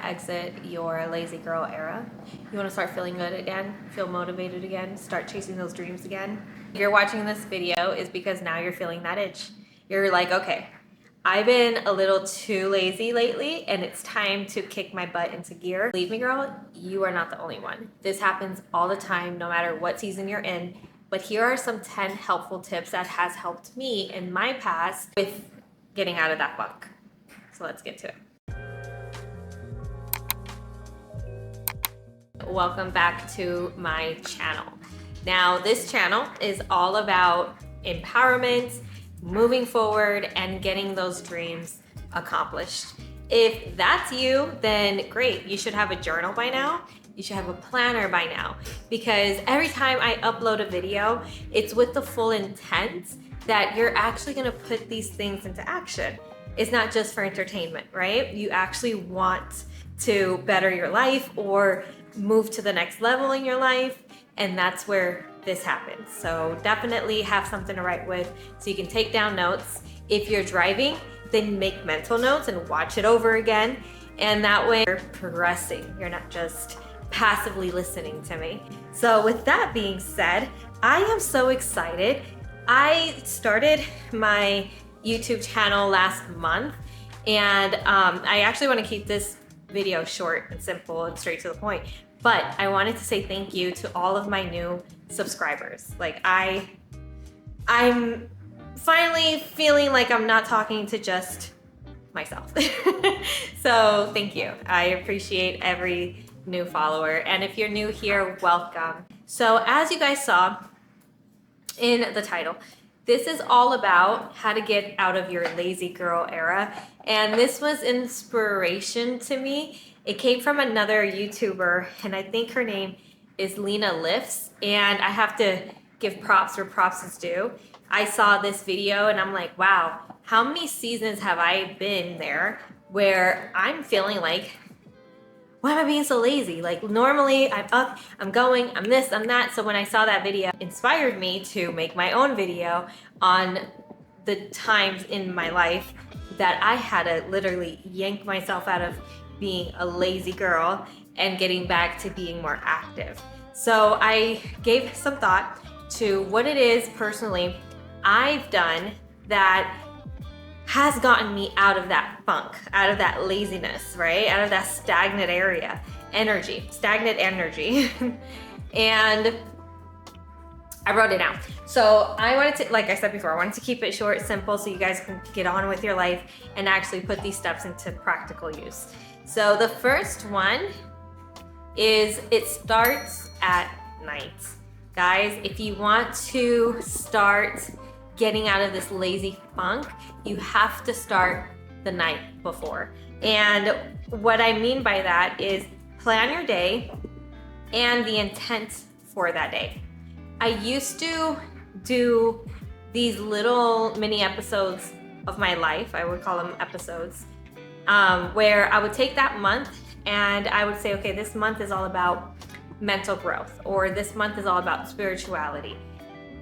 exit your lazy girl era. You want to start feeling good again, feel motivated again, start chasing those dreams again. If you're watching this video is because now you're feeling that itch. You're like, okay, I've been a little too lazy lately and it's time to kick my butt into gear. Believe me, girl, you are not the only one. This happens all the time, no matter what season you're in. But here are some 10 helpful tips that has helped me in my past with getting out of that funk. So let's get to it. Welcome back to my channel. Now, this channel is all about empowerment, moving forward, and getting those dreams accomplished. If that's you, then great. You should have a journal by now. You should have a planner by now, because every time I upload a video, it's with the full intent that you're actually gonna put these things into action. It's not just for entertainment, right? You actually want to better your life or move to the next level in your life, and that's where this happens. So definitely have something to write with so you can take down notes. If you're driving, then make mental notes and watch it over again, and that way you're progressing. You're not just passively listening to me. So with that being said, I am so excited. I started my YouTube channel last month, and I actually want to keep this video short and simple and straight to the point, but I wanted to say thank you to all of my new subscribers. Like I'm finally feeling like I'm not talking to just myself. So thank you. I appreciate every new follower, and if you're new here, welcome. So as you guys saw in the title, this is all about how to get out of your lazy girl era, and this was inspiration to me. It came from another YouTuber, and I think her name is Lena Lifts, and I have to give props where props is due. I saw this video and I'm like, wow, how many seasons have I been there where I'm feeling like, why am I being so lazy? Like normally I'm up, I'm going, I'm this, I'm that. So when I saw that video, it inspired me to make my own video on the times in my life that I had to literally yank myself out of being a lazy girl and getting back to being more active. So I gave some thought to what it is personally I've done that has gotten me out of that funk, out of that laziness, right? Out of that stagnant stagnant energy. And I wrote it down. So I wanted to, like I said before, I wanted to keep it short, simple, so you guys can get on with your life and actually put these steps into practical use. So the first one is it starts at night. Guys, if you want to start getting out of this lazy funk, you have to start the night before. And what I mean by that is plan your day and the intent for that day. I used to do these little mini episodes of my life, I would call them episodes, where I would take that month and I would say, okay, this month is all about mental growth, or this month is all about spirituality.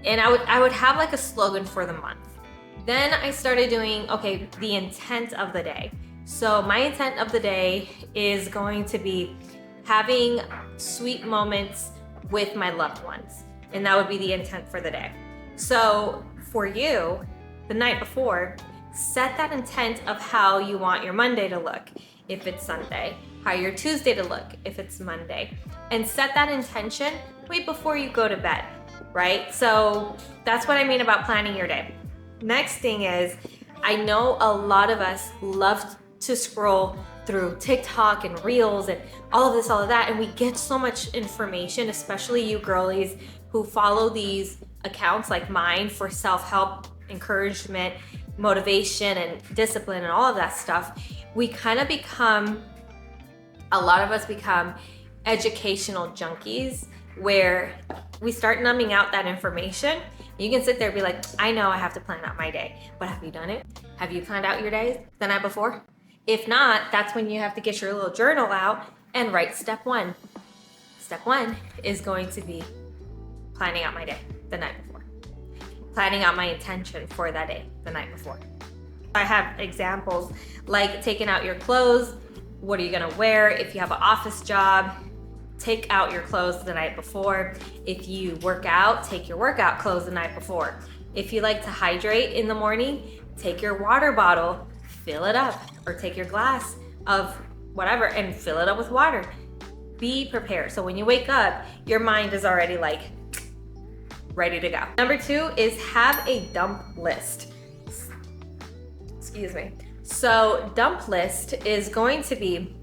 And I would have like a slogan for the month. Then I started doing, okay, the intent of the day. So my intent of the day is going to be having sweet moments with my loved ones. And that would be the intent for the day. So for you, the night before, set that intent of how you want your Monday to look if it's Sunday, how your Tuesday to look if it's Monday, and set that intention way before you go to bed, right? So that's what I mean about planning your day. Next thing is, I know a lot of us love to scroll through TikTok and Reels and all of that, and we get so much information, especially you girlies who follow these accounts like mine for self-help, encouragement, motivation, and discipline and all of that stuff. We kind of become, a lot of us become educational junkies where we start numbing out that information. You can sit there and be like, I know I have to plan out my day, but have you done it? Have you planned out your days the night before? If not, that's when you have to get your little journal out and write step one. Step one is going to be planning out my day the night before. Planning out my intention for that day the night before. I have examples like taking out your clothes What are you gonna wear? If you have an office job, take out your clothes the night before. If you work out, take your workout clothes the night before. If you like to hydrate in the morning, take your water bottle, fill it up, or take your glass of whatever and fill it up with water. Be prepared. So when you wake up, your mind is already like ready to go. Number 2 is have a dump list. Excuse me. So dump list is going to be,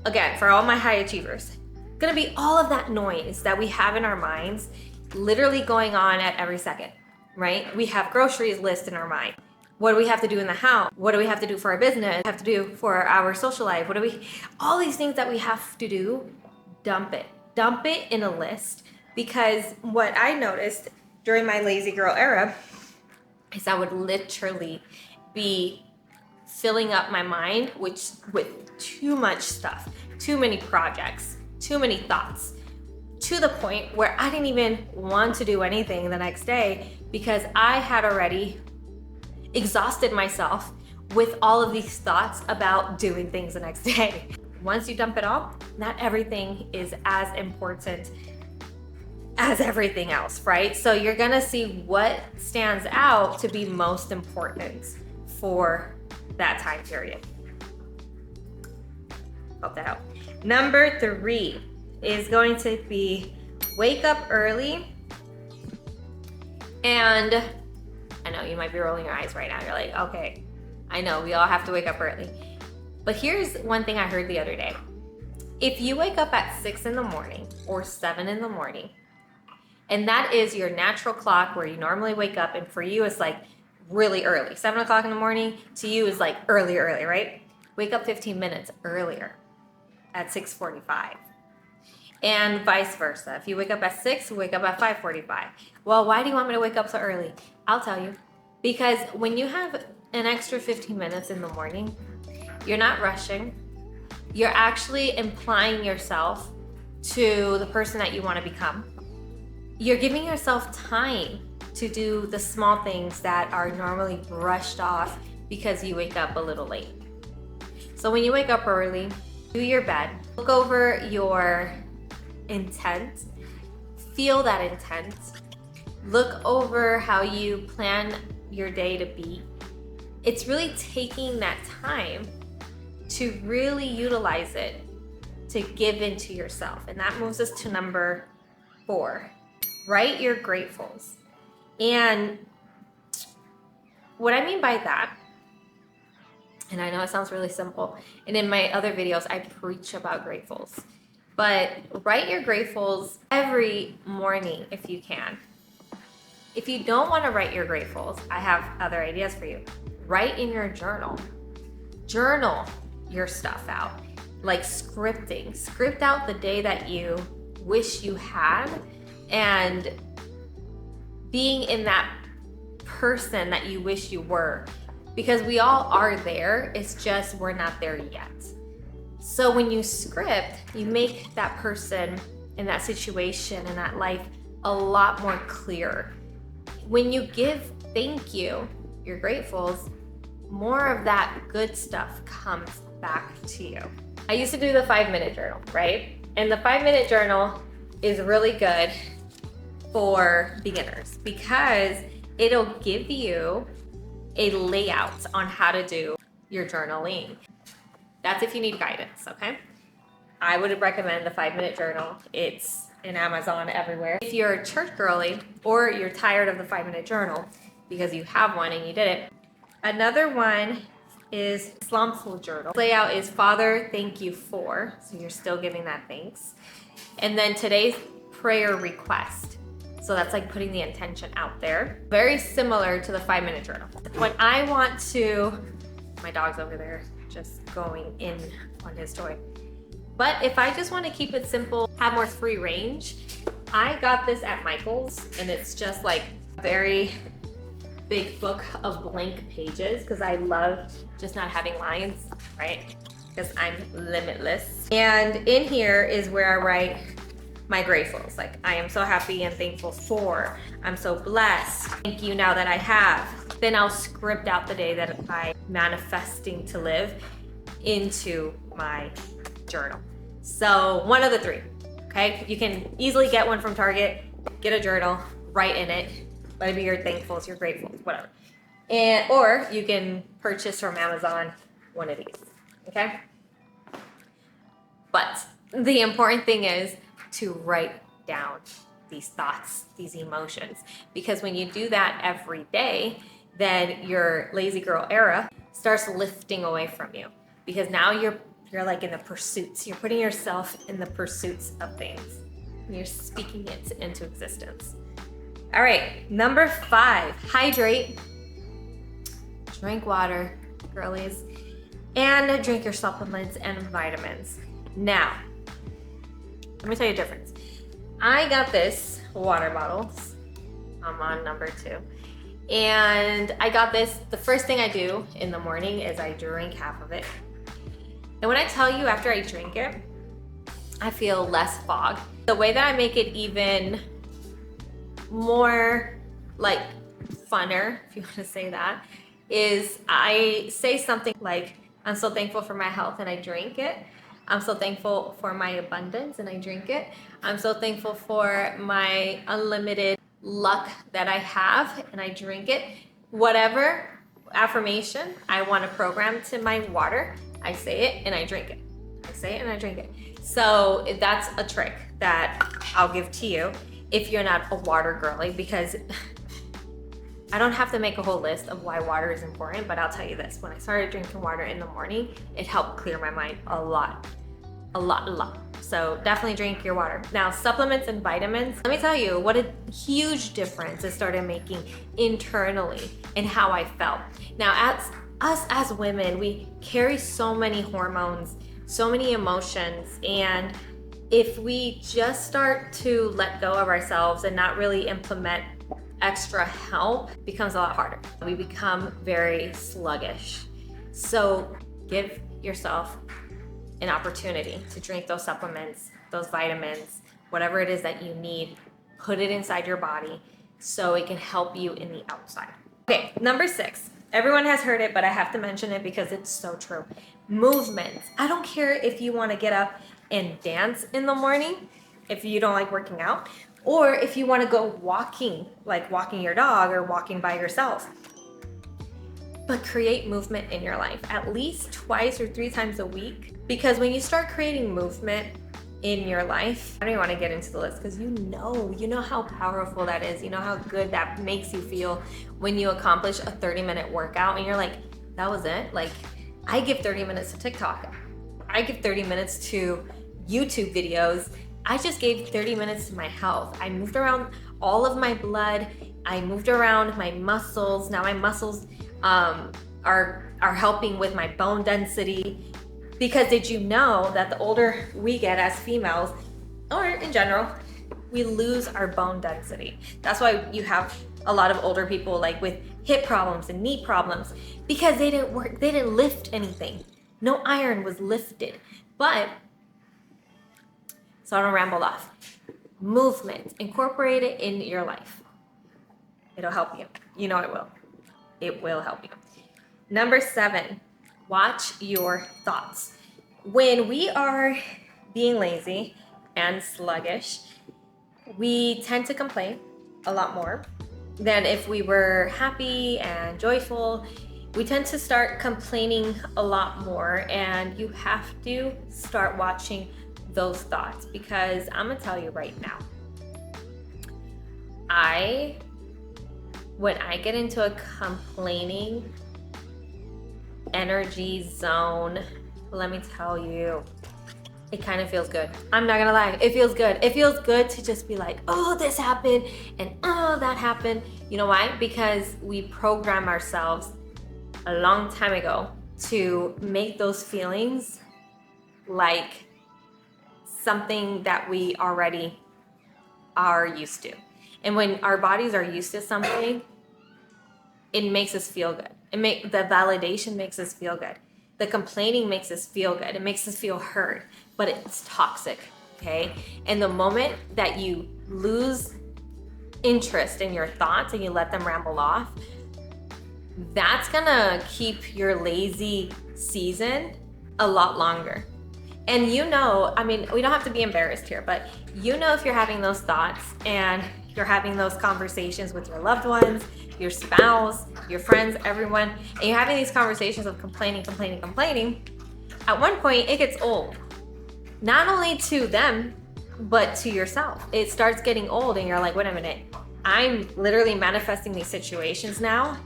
again, for all my high achievers, gonna be all of that noise that we have in our minds literally going on at every second, right? We have groceries list in our mind. What do we have to do in the house? What do we have to do for our business? What do we have to do for our social life? All these things that we have to do, dump it. Dump it in a list, because what I noticed during my lazy girl era is I would literally be filling up my mind with too much stuff, too many projects, too many thoughts, to the point where I didn't even want to do anything the next day because I had already exhausted myself with all of these thoughts about doing things the next day. Once you dump it all, not everything is as important as everything else, right? So you're gonna see what stands out to be most important for that time period. Hope that helped. Number 3 is going to be wake up early. And I know you might be rolling your eyes right now. You're like, okay, I know we all have to wake up early. But here's one thing I heard the other day. If you wake up at 6 in the morning or 7 in the morning, and that is your natural clock where you normally wake up, and for you it's like really early. 7 o'clock in the morning to you is like early, right? Wake up 15 minutes earlier at 6:45. And vice versa. If you wake up at 6, wake up at 5:45. Well, why do you want me to wake up so early? I'll tell you. Because when you have an extra 15 minutes in the morning, you're not rushing. You're actually implying yourself to the person that you want to become. You're giving yourself time to do the small things that are normally brushed off because you wake up a little late. So when you wake up early, do your bed, look over your intent, feel that intent, look over how you plan your day to be. It's really taking that time to really utilize it to give into yourself. And that moves us to number 4. Write your gratefuls. And what I mean by that, and I know it sounds really simple, and in my other videos I preach about gratefuls, but write your gratefuls every morning if you can. If you don't want to write your gratefuls, I have other ideas for you. Write in your journal. Journal your stuff out, like scripting. Script out the day that you wish you had, and being in that person that you wish you were, because we all are there, it's just we're not there yet. So when you script, you make that person in that situation in that life a lot more clear. When you give thank you, your gratefuls, more of that good stuff comes back to you. I used to do the 5-minute journal, right? And the 5-minute journal is really good for beginners because it'll give you a layout on how to do your journaling. That's if you need guidance, okay? I would recommend the 5-minute journal. It's in Amazon everywhere. If you're a church girly or you're tired of the 5-minute journal because you have one and you did it, another one is Islamful journal. Layout is Father, thank you for, so you're still giving that thanks. And then today's prayer request. So that's like putting the intention out there. Very similar to the 5-minute journal. When I want to, my dog's over there just going in on his toy. But if I just want to keep it simple, have more free range, I got this at Michael's, and it's just like a very big book of blank pages because I love just not having lines, right? Because I'm limitless. And in here is where I write my gratefuls. Like, I am so happy and thankful for, I'm so blessed, thank you now that I have. Then I'll script out the day that I'm manifesting to live. into my journal. So one of the three, okay? You can easily get one from Target, get a journal, write in it, whether you're thankful, you're grateful, whatever. Or you can purchase from Amazon one of these, okay? But the important thing is to write down these thoughts, these emotions, because when you do that every day, then your lazy girl era starts lifting away from you, because now you're like in the pursuits. You're putting yourself in the pursuits of things. And you're speaking it into existence. All right, number 5, hydrate. Drink water, girlies, and drink your supplements and vitamins. Now, let me tell you the difference. I got this water bottle. I'm on number 2. And I got this, the first thing I do in the morning is I drink half of it. And when I tell you after I drink it, I feel less fog. The way that I make it even more like funner, if you want to say that, is I say something like, I'm so thankful for my health and I drink it. I'm so thankful for my abundance and I drink it. I'm so thankful for my unlimited luck that I have and I drink it. Whatever affirmation I want to program to my water, I say it and I drink it. I say it and I drink it. So that's a trick that I'll give to you if you're not a water girly, because I don't have to make a whole list of why water is important, but I'll tell you this. When I started drinking water in the morning, it helped clear my mind a lot. So definitely drink your water. Now, supplements and vitamins, let me tell you what a huge difference it started making internally in how I felt. Now, as women, we carry so many hormones, so many emotions, and if we just start to let go of ourselves and not really implement extra help, it becomes a lot harder. We become very sluggish. So give yourself an opportunity to drink those supplements, those vitamins, whatever it is that you need, put it inside your body so it can help you in the outside. Okay, number 6. Everyone has heard it, but I have to mention it because it's so true. Movement. I don't care if you want to get up and dance in the morning, if you don't like working out, or if you want to go walking, like walking your dog or walking by yourself. But create movement in your life at least 2 or 3 times a week, because when you start creating movement in your life, I don't even want to get into the list because you know how powerful that is. You know how good that makes you feel when you accomplish a 30-minute workout and you're like, that was it? Like, I give 30 minutes to TikTok. I give 30 minutes to YouTube videos. I just gave 30 minutes to my health. I moved around all of my blood. I moved around my muscles. Now my muscles are helping with my bone density. Because did you know that the older we get as females, or in general, we lose our bone density. That's why you have a lot of older people like with hip problems and knee problems, because they didn't lift anything. No iron was lifted. But, so I don't ramble off. Movement, incorporate it in your life. It'll help you. You know it will. It will help you. Number 7, watch your thoughts. When we are being lazy and sluggish, we tend to complain a lot more than if we were happy and joyful. We tend to start complaining a lot more, and you have to start watching those thoughts, because I'm gonna tell you right now, when I get into a complaining energy zone, let me tell you, it kind of feels good. I'm not gonna lie, it feels good. It feels good to just be like, oh, this happened and oh, that happened. You know why? Because we program ourselves a long time ago to make those feelings like something that we already are used to. And when our bodies are used to something, it makes us feel good. The validation makes us feel good. The complaining makes us feel good. It makes us feel heard, but it's toxic, okay? And the moment that you lose interest in your thoughts and you let them ramble off, that's gonna keep your lazy season a lot longer. And you know, I mean, we don't have to be embarrassed here, but you know if you're having those thoughts and you're having those conversations with your loved ones, your spouse, your friends, everyone, and you're having these conversations of complaining, at one point it gets old. Not only to them, but to yourself. It starts getting old and you're like, wait a minute, I'm literally manifesting these situations now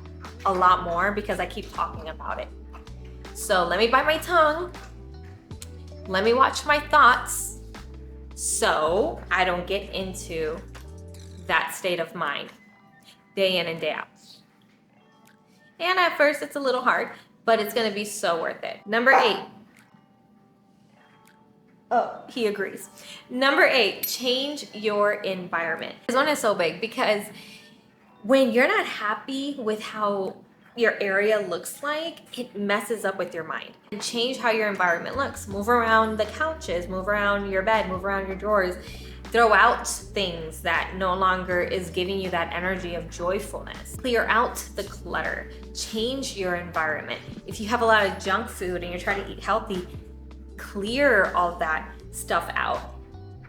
a lot more because I keep talking about it. So let me bite my tongue. Let me watch my thoughts so I don't get into that state of mind day in and day out. And at first it's a little hard, but it's gonna be so worth it. Number 8. Oh, he agrees. Number 8, change your environment. This one is so big because when you're not happy with how your area looks like, it messes up with your mind. And change how your environment looks. Move around the couches, move around your bed, move around your drawers. Throw out things that no longer is giving you that energy of joyfulness. Clear out the clutter. Change your environment. If you have a lot of junk food and you're trying to eat healthy, clear all that stuff out.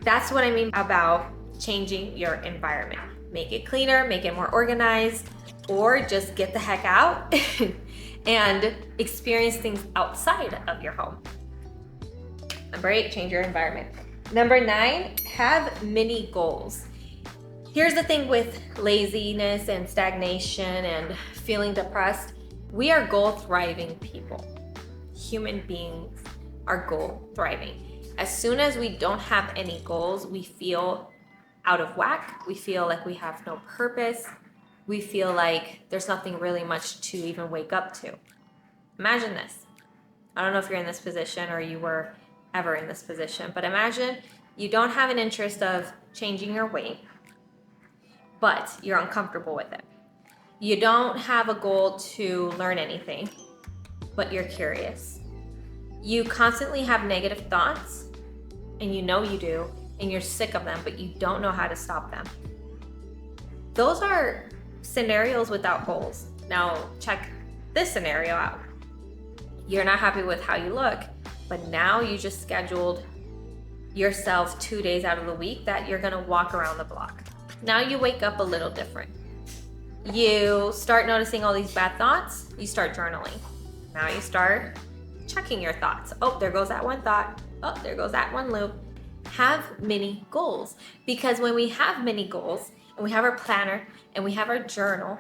That's what I mean about changing your environment. Make it cleaner, make it more organized, or just get the heck out and experience things outside of your home. Number 8, change your environment. Number 9, have mini goals. Here's the thing with laziness and stagnation and feeling depressed. We are goal-thriving people. Human beings are goal-thriving. As soon as we don't have any goals, we feel out of whack. We feel like we have no purpose. We feel like there's nothing really much to even wake up to. Imagine this. I don't know if you're in this position or you were ever in this position, but imagine you don't have an interest of changing your weight, but you're uncomfortable with it. You don't have a goal to learn anything, but you're curious. You constantly have negative thoughts, and you know you do, and you're sick of them, but you don't know how to stop them. Those are scenarios without goals. Now check this scenario out. You're not happy with how you look, but now you just scheduled yourself 2 days out of the week that you're gonna walk around the block. Now you wake up a little different. You start noticing all these bad thoughts, you start journaling. Now you start checking your thoughts. Oh, there goes that one thought. Oh, there goes that one loop. Have mini goals, because when we have mini goals and we have our planner and we have our journal,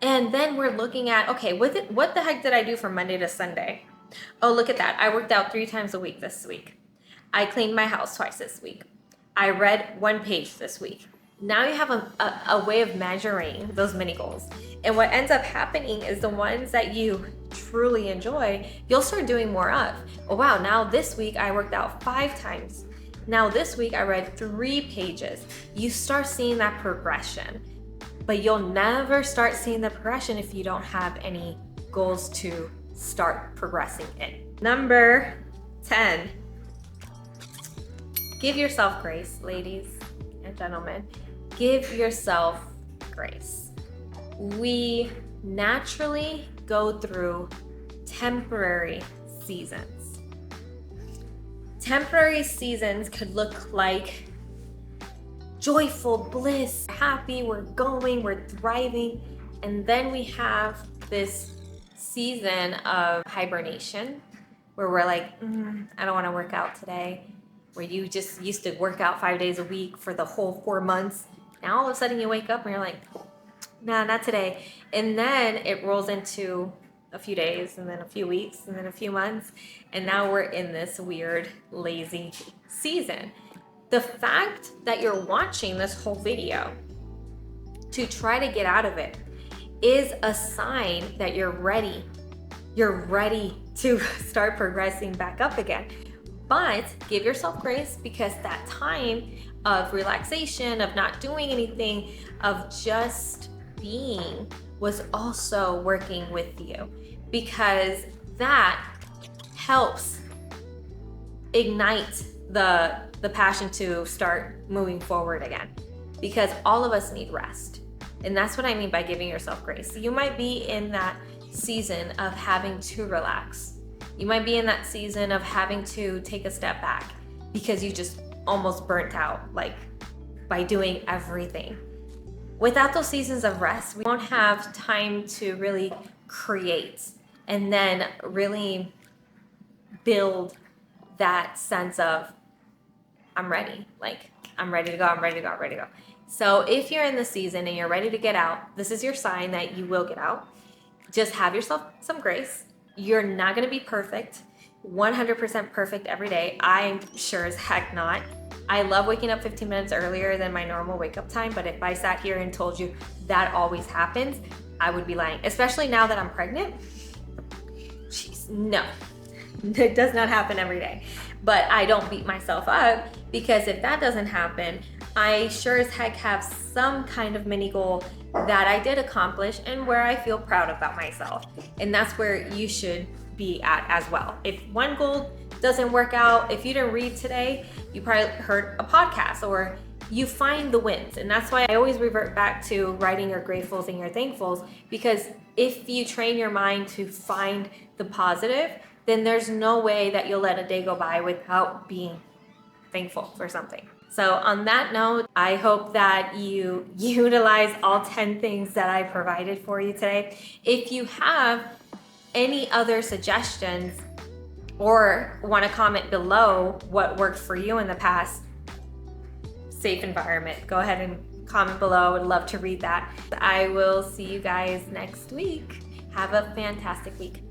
and then we're looking at, okay, what the heck did I do from Monday to Sunday? Oh, look at that. I worked out 3 times a week this week. I cleaned my house twice this week. I read 1 page this week. Now you have a way of measuring those mini goals. And what ends up happening is the ones that you truly enjoy, you'll start doing more of. Oh wow, now this week I worked out 5 times. Now this week I read 3 pages. You start seeing that progression, but you'll never start seeing the progression if you don't have any goals to start progressing in. Number 10, give yourself grace, ladies and gentlemen. Give yourself grace. We naturally go through temporary seasons. Temporary seasons could look like joyful bliss, happy, we're going, we're thriving, and then we have this season of hibernation where we're like, I don't want to work out today. Where you just used to work out 5 days a week for the whole 4 months. Now all of a sudden you wake up and you're like, nah, not today. And then it rolls into a few days and then a few weeks and then a few months. And now we're in this weird, lazy season. The fact that you're watching this whole video to try to get out of it is a sign that you're ready. You're ready to start progressing back up again. But give yourself grace, because that time of relaxation, of not doing anything, of just being was also working with you, because that helps ignite the passion to start moving forward again, because all of us need rest. And that's what I mean by giving yourself grace. You might be in that season of having to relax. You might be in that season of having to take a step back because you just almost burnt out, like by doing everything. Without those seasons of rest, we won't have time to really create and then really build that sense of, I'm ready. Like, I'm ready to go, I'm ready to go, I'm ready to go. So if you're in the season and you're ready to get out, this is your sign that you will get out. Just have yourself some grace. You're not gonna be perfect, 100% perfect every day. I'm sure as heck not. I love waking up 15 minutes earlier than my normal wake up time, but if I sat here and told you that always happens, I would be lying, especially now that I'm pregnant. Jeez, no, it does not happen every day. But I don't beat myself up, because if that doesn't happen, I sure as heck have some kind of mini goal that I did accomplish and where I feel proud about myself. And that's where you should be at as well. If one goal doesn't work out, if you didn't read today, you probably heard a podcast, or you find the wins. And that's why I always revert back to writing your gratefuls and your thankfuls, because if you train your mind to find the positive, then there's no way that you'll let a day go by without being thankful for something. So on that note, I hope that you utilize all 10 things that I provided for you today. If you have any other suggestions or want to comment below what worked for you in the past, safe environment, go ahead and comment below. I would love to read that. I will see you guys next week. Have a fantastic week.